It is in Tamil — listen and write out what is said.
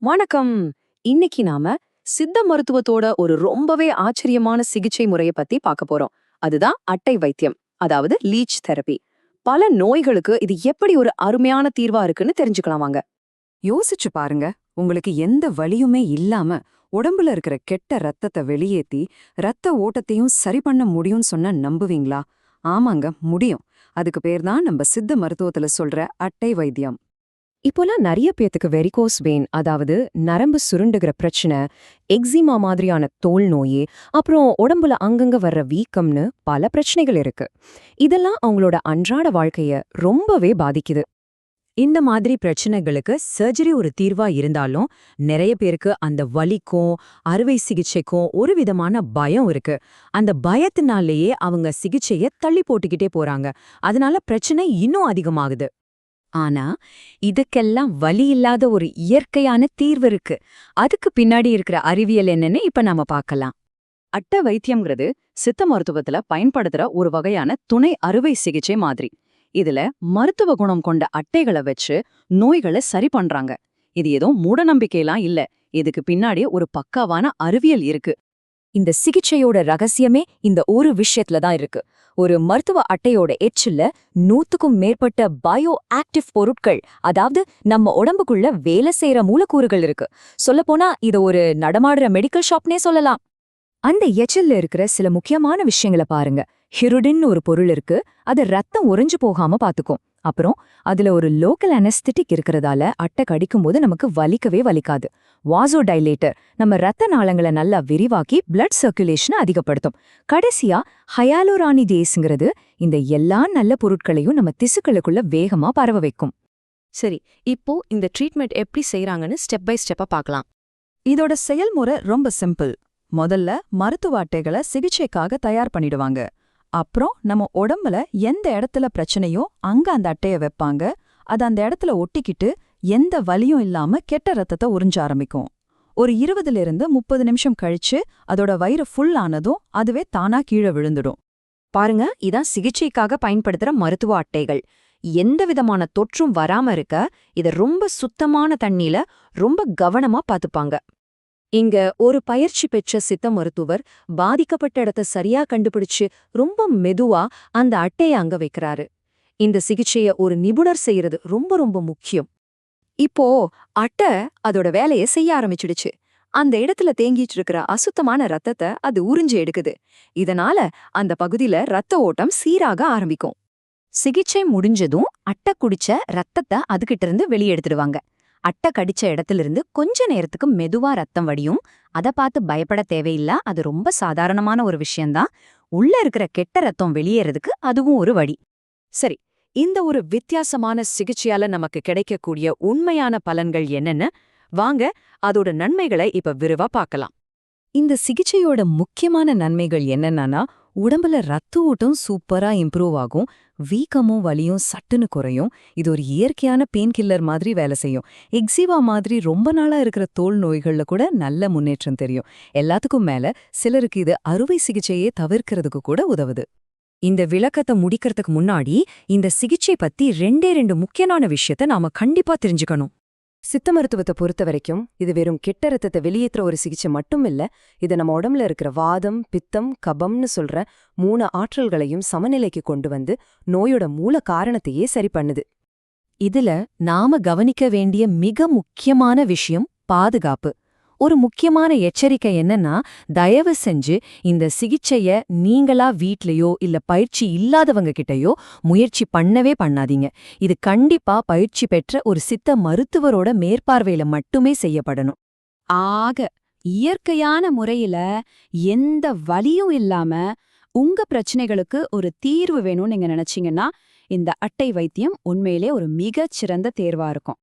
வணக்கம். இன்னைக்கு நாம சித்த மருத்துவத்தோட ஒரு ரொம்பவே ஆச்சரியமான சிகிச்சை முறையை பத்தி பார்க்க போறோம். அதுதான் அட்டை வைத்தியம், அதாவது லீச் தெரபி. பல நோய்களுக்கு இது எப்படி ஒரு அருமையான தீர்வா இருக்குன்னு தெரிஞ்சுக்கலாம் வாங்க. யோசிச்சு பாருங்க. உங்களுக்கு எந்த வலியுமே இல்லாம உடம்புல இருக்கிற கெட்ட ரத்தத்தை வெளியேத்தி ரத்த ஓட்டத்தையும் சரி பண்ண முடியும்னு சொன்னா நம்புவீங்களா? ஆமாங்க, முடியும். அதுக்கு பேர் தான் நம்ம சித்த மருத்துவத்துல சொல்ற அட்டை வைத்தியம். இப்போலாம் நிறைய பேத்துக்கு வெரிகோஸ் வெயின், அதாவது நரம்பு சுருண்டுகிற பிரச்சனை, எக்ஸிமா மாதிரியான தோல் நோயே, அப்புறம் உடம்புல அங்கங்க வர்ற வீக்கம்னு பல பிரச்சனைகள் இருக்கு. இதெல்லாம் அவங்களோட அன்றாட வாழ்க்கைய ரொம்பவே பாதிக்குது. இந்த மாதிரி பிரச்சனைகளுக்கு சர்ஜரி ஒரு தீர்வா இருந்தாலும் நிறைய பேருக்கு அந்த வலிக்கும் அறுவை சிகிச்சைக்கும் ஒரு விதமான பயம் இருக்கு. அந்த பயத்தினாலேயே அவங்க சிகிச்சைய தள்ளி போட்டுக்கிட்டே போறாங்க. அதனால பிரச்சனை இன்னும் அதிகமாகுது. ஆனா இதுக்கெல்லாம் வலி இல்லாத ஒரு இயற்கையான தீர்வு இருக்கு. அதுக்கு பின்னாடி இருக்கிற அறிவியல் என்னன்னு இப்ப நாம பார்க்கலாம். அட்டை வைத்தியம்ங்கிறது சித்த மருத்துவத்துல பயன்படுத்துற ஒரு வகையான துணை அறுவை சிகிச்சை மாதிரி. இதுல மருத்துவ குணம் கொண்ட அட்டைகளை வச்சு நோய்களை சரி பண்றாங்க. இது ஏதோ மூடநம்பிக்கையெல்லாம் இல்ல. இதுக்கு பின்னாடி ஒரு பக்காவான அறிவியல் இருக்கு. இந்த சிகிச்சையோட ரகசியமே இந்த ஒரு விஷயத்துல தான் இருக்கு. ஒரு மருத்துவ அட்டையோட எச்சில்ல 100க்கும் மேற்பட்ட பயோ ஆக்டிவ் பொருட்கள், அதாவது நம்ம உடம்புக்குள்ள வேலை செய்யற மூலக்கூறுகள் இருக்கு. சொல்லப்போனா இத ஒரு நடமாடுற மெடிக்கல் ஷாப்னே சொல்லலாம். அந்த எச்சில்ல இருக்கிற சில முக்கியமான விஷயங்களை பாருங்க. ஹிருடின் ஒரு பொருள் இருக்கு. அது ரத்தம் உறைஞ்சு போகாம பாத்துக்கும். அப்புறம் அதுல ஒரு லோக்கல் அனஸ்தெட்டிக் இருக்கிறதால அட்டை கடிக்கும்போது நமக்கு வலிக்கவே வலிக்காது. வாசோடைலேட்டர் நம்ம ரத்த நாளங்களை நல்லா விரிவாக்கி பிளட் சர்க்குலேஷனை அதிகப்படுத்தும். கடைசியா ஹயாலுரானிடேஸ்ங்கிறது இந்த எல்லா நல்ல பொருட்களையும் நம்ம திசுக்களுக்குள்ள வேகமா பரவ வைக்கும். சரி, இப்போ இந்த ட்ரீட்மெண்ட் எப்படி செய்யறாங்கன்னு ஸ்டெப் பை ஸ்டெப்பா பார்க்கலாம். இதோட செயல்முறை ரொம்ப சிம்பிள். முதல்ல மருத்துவ அட்டைகளை சிகிச்சைக்காக தயார் பண்ணிடுவாங்க. அப்புறம் நம்ம உடம்புல எந்த இடத்துல பிரச்சனையோ அங்க அந்த அட்டைய வைப்பாங்க. அது அந்த இடத்துல ஒட்டிக்கிட்டு எந்த வலியும் இல்லாம கெட்ட ரத்தத்தை உறிஞ்ச ஆரம்பிக்கும். ஒரு 20 to 30 நிமிஷம் கழிச்சு அதோட வயிறு ஃபுல் ஆனதும் அதுவே தானா கீழே விழுந்துடும். பாருங்க, இதான் சிகிச்சைக்காக பயன்படுத்துற மருத்துவ அட்டைகள். எந்த விதமான தொற்றும் வராம இருக்க இத ரொம்ப சுத்தமான தண்ணியில ரொம்ப கவனமா பாத்துப்பாங்க. இங்க ஒரு பயிற்சி பெற்ற சித்த மருத்துவர் பாதிக்கப்பட்ட இடத்த சரியா கண்டுபிடிச்சு ரொம்ப மெதுவா அந்த அட்டைய அங்க வைக்கிறாரு. இந்த சிகிச்சைய ஒரு நிபுணர் செய்யறது ரொம்ப ரொம்ப முக்கியம். இப்போ அட்டை அதோட வேலையை செய்ய ஆரம்பிச்சிடுச்சு. அந்த இடத்துல தேங்கிட்டு இருக்கிற அசுத்தமான ரத்தத்தை அது உறிஞ்சு எடுக்குது. இதனால அந்த பகுதியில ரத்த ஓட்டம் சீராக ஆரம்பிக்கும். சிகிச்சை முடிஞ்சதும் அட்டை குடிச்ச ரத்தத்தை அதுகிட்ட இருந்து வெளியெடுத்துடுவாங்க. அட்டை கடிச்ச இடத்திலிருந்து கொஞ்ச நேரத்துக்கு மெதுவா ரத்தம் வடியும். அதை பார்த்து பயப்பட தேவையில்ல. அது ரொம்ப சாதாரணமான ஒரு விஷயம்தான். உள்ள இருக்கிற கெட்ட ரத்தம் வெளியேறதுக்கு அதுவும் ஒரு வழி. சரி, இந்த ஒரு வித்தியாசமான சிகிச்சையால நமக்கு கிடைக்கக்கூடிய உண்மையான பலன்கள் என்னன்னு வாங்க அதோட நன்மைகளை இப்ப விரிவா பார்க்கலாம். இந்த சிகிச்சையோட முக்கியமான நன்மைகள் என்னன்னா, உடம்புல ரத்த ஓட்டம் சூப்பரா இம்ப்ரூவ் ஆகும். வீக்கமும் வலியும் சட்டுன்னு குறையும். இது ஒரு இயற்கையான பெயின் கில்லர் மாதிரி வேலை செய்யும். எக்ஸிவா மாதிரி ரொம்ப நாளா இருக்கிற தோல் நோய்கள்ல கூட நல்ல முன்னேற்றம் தெரியும். எல்லாத்துக்கும் மேல சிலருக்கு இது அறுவை சிகிச்சையே தவிர்க்கிறதுக்கு கூட உதவுது. இந்த விளக்கத்தை முடிக்கிறதுக்கு முன்னாடி இந்த சிகிச்சை பத்தி 2 முக்கியமான விஷயத்த நாம கண்டிப்பா தெரிஞ்சுக்கணும். சித்த மருத்துவத்தை பொறுத்த வரைக்கும் இது வெறும் கெட்ட ரத்தத்தை வெளியேற்ற ஒரு சிகிச்சை மட்டும் இல்ல. இது நம்ம உடம்புல இருக்கிற வாதம், பித்தம், கபம்னு சொல்ற 3 ஆற்றல்களையும் சமநிலைக்கு கொண்டு வந்து நோயோட மூல காரணத்தையே சரி பண்ணுது. இதுல நாம கவனிக்க வேண்டிய மிக முக்கியமான விஷயம் பாதுகாப்பு. ஒரு முக்கியமான எச்சரிக்கை என்னன்னா, தயவு செஞ்சு இந்த சிகிச்சைய நீங்களா வீட்லயோ இல்ல பயிற்சி இல்லாதவங்க கிட்டயோ முயற்சி பண்ணவே பண்ணாதீங்க. இது கண்டிப்பா பயிற்சி பெற்ற ஒரு சித்த மருத்துவரோட மேற்பார்வையில மட்டுமே செய்யப்படணும். ஆக இயற்கையான முறையில எந்த வலியும் இல்லாம உங்க பிரச்சனைகளுக்கு ஒரு தீர்வு வேணும்னு நீங்க நினைச்சீங்கன்னா இந்த அட்டை வைத்தியம் உண்மையிலே ஒரு மிகச் சிறந்த தேர்வா இருக்கும்.